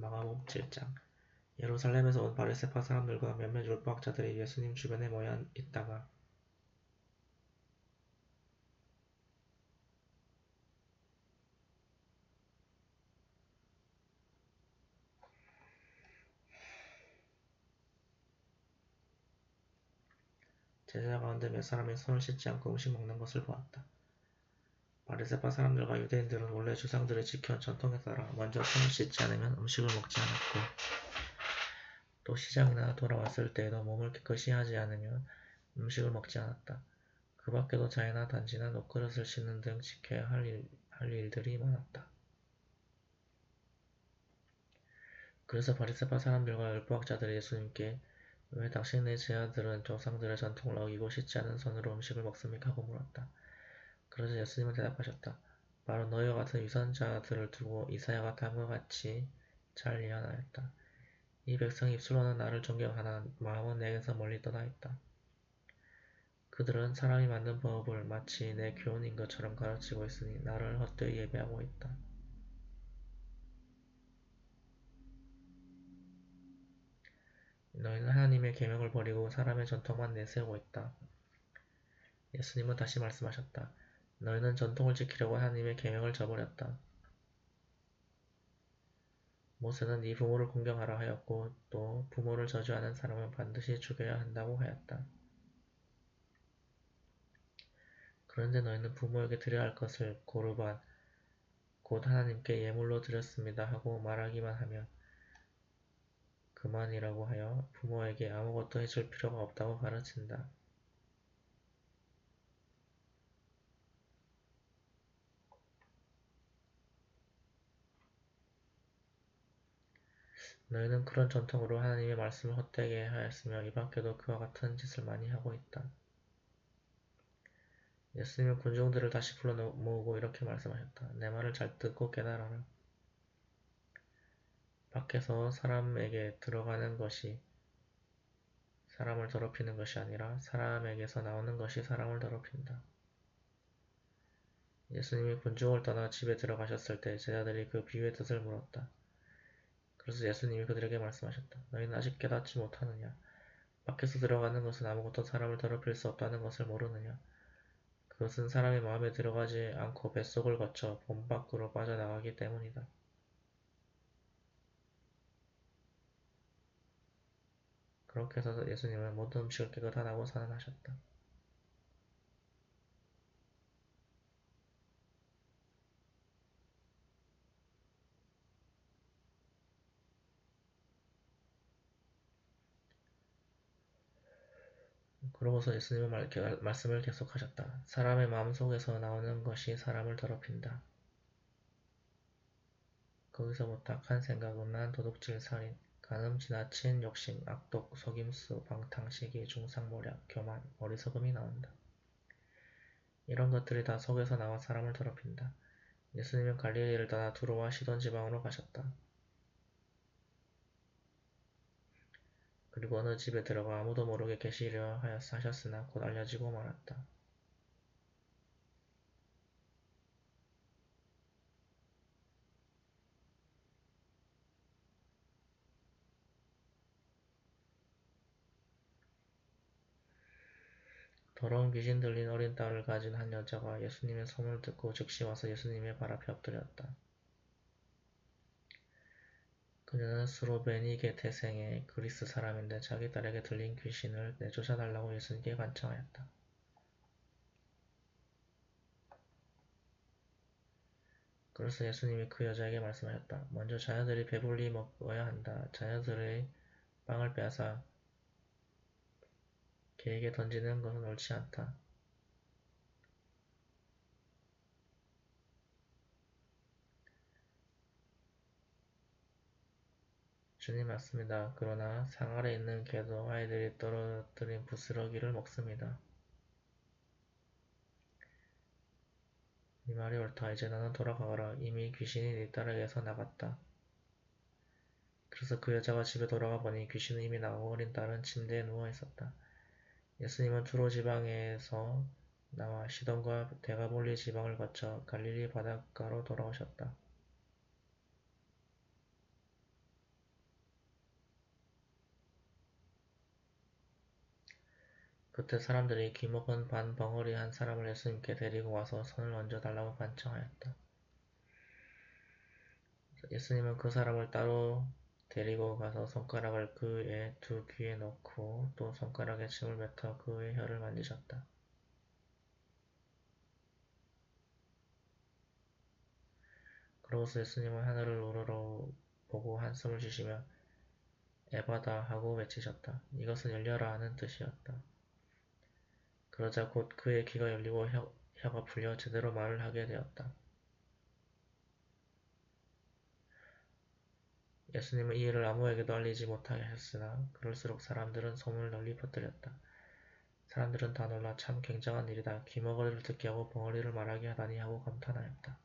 마가복음 7장. 예루살렘에서 온 바리새파 사람들과 몇몇 율법학자들이 예수님 주변에 모여 있다가 제자 가운데 몇 사람이 손을 씻지 않고 음식 먹는 것을 보았다. 바리새파 사람들과 유대인들은 원래 조상들이 지켜온 전통에 따라 먼저 손을 씻지 않으면 음식을 먹지 않았고, 또 시장이나 돌아왔을 때에도 몸을 깨끗이 하지 않으면 음식을 먹지 않았다. 그 밖에도 자이나 단지나 녹그릇을 씻는 등 지켜야 할 일들이 많았다. 그래서 바리새파 사람들과 율법학자들이 예수님께 왜 당신의 제자들은 조상들의 전통을 어기고 씻지 않은 손으로 음식을 먹습니까? 하고 물었다. 그러자 예수님은 대답하셨다. 바로 너희와 같은 위선자들을 두고 이사야가 다음과 같이 잘 예언하였다. 이 백성이 입술로는 나를 존경하나 마음은 내게서 멀리 떠나 있다. 그들은 사람이 만든 법을 마치 내 교훈인 것처럼 가르치고 있으니 나를 헛되이 예배하고 있다. 너희는 하나님의 계명을 버리고 사람의 전통만 내세우고 있다. 예수님은 다시 말씀하셨다. 너희는 전통을 지키려고 하나님의 계명을 저버렸다. 모세는 네 부모를 공경하라 하였고 또 부모를 저주하는 사람은 반드시 죽여야 한다고 하였다. 그런데 너희는 부모에게 드려야 할 것을 고르반, 곧 하나님께 예물로 드렸습니다 하고 말하기만 하면 그만이라고 하여 부모에게 아무것도 해줄 필요가 없다고 가르친다. 너희는 그런 전통으로 하나님의 말씀을 헛되게 하였으며 이 밖에도 그와 같은 짓을 많이 하고 있다. 예수님은 군중들을 다시 불러 모으고 이렇게 말씀하셨다. 내 말을 잘 듣고 깨달아라. 밖에서 사람에게 들어가는 것이 사람을 더럽히는 것이 아니라 사람에게서 나오는 것이 사람을 더럽힌다. 예수님이 군중을 떠나 집에 들어가셨을 때 제자들이 그 비유의 뜻을 물었다. 그래서 예수님이 그들에게 말씀하셨다. 너희는 아직 깨닫지 못하느냐? 밖에서 들어가는 것은 아무것도 사람을 더럽힐 수 없다는 것을 모르느냐? 그것은 사람의 마음에 들어가지 않고 뱃속을 거쳐 몸 밖으로 빠져나가기 때문이다. 그렇게 해서 예수님은 모든 음식을 깨끗하다고 선언하셨다. 그러고서 예수님은 말씀을 계속하셨다. 사람의 마음속에서 나오는 것이 사람을 더럽힌다. 거기서부터 악한 생각, 음란, 도둑질, 살인, 간음, 지나친 욕심, 악독, 속임수, 방탕, 시기, 중상모략, 교만, 어리석음이 나온다. 이런 것들이 다 속에서 나와 사람을 더럽힌다. 예수님은 갈릴리를 떠나 두로와 시돈 지방으로 가셨다. 그리고 어느 집에 들어가 아무도 모르게 계시려 하셨으나 곧 알려지고 말았다. 더러운 귀신 들린 어린 딸을 가진 한 여자가 예수님의 소문을 듣고 즉시 와서 예수님의 발 앞에 엎드렸다. 그녀는 스로베니게 태생의 그리스 사람인데 자기 딸에게 들린 귀신을 내쫓아달라고 예수님께 간청하였다. 그래서 예수님이 그 여자에게 말씀하셨다. 먼저 자녀들이 배불리 먹어야 한다. 자녀들의 빵을 빼앗아 개에게 던지는 것은 옳지 않다. 주님 맞습니다. 그러나 상 아래 있는 개도 아이들이 떨어뜨린 부스러기를 먹습니다. 네 말이 옳다. 이제 너는 돌아가거라. 이미 귀신이 네 딸에게서 나갔다. 그래서 그 여자가 집에 돌아가 보니 귀신은 이미 나가고 어린 딸은 침대에 누워 있었다. 예수님은 두로 지방에서 나와 시돈과 데가볼리 지방을 거쳐 갈릴리 바닷가로 돌아오셨다. 그때 사람들이 귀먹은 반 벙어리 한 사람을 예수님께 데리고 와서 손을 얹어 달라고 간청하였다. 예수님은 그 사람을 따로 데리고 가서 손가락을 그의 두 귀에 넣고 또 손가락에 침을 뱉어 그의 혀를 만지셨다. 그러고서 예수님은 하늘을 우러러 보고 한숨을 쉬시며 에바다 하고 외치셨다. 이것은 열려라 하는 뜻이었다. 그러자 곧 그의 귀가 열리고 혀가 풀려 제대로 말을 하게 되었다. 예수님은 이 일을 아무에게도 알리지 못하게 하셨으나 그럴수록 사람들은 소문을 널리 퍼뜨렸다. 사람들은 다 놀라 참 굉장한 일이다. 귀머거리를 듣게 하고 벙어리를 말하게 하다니 하고 감탄하였다.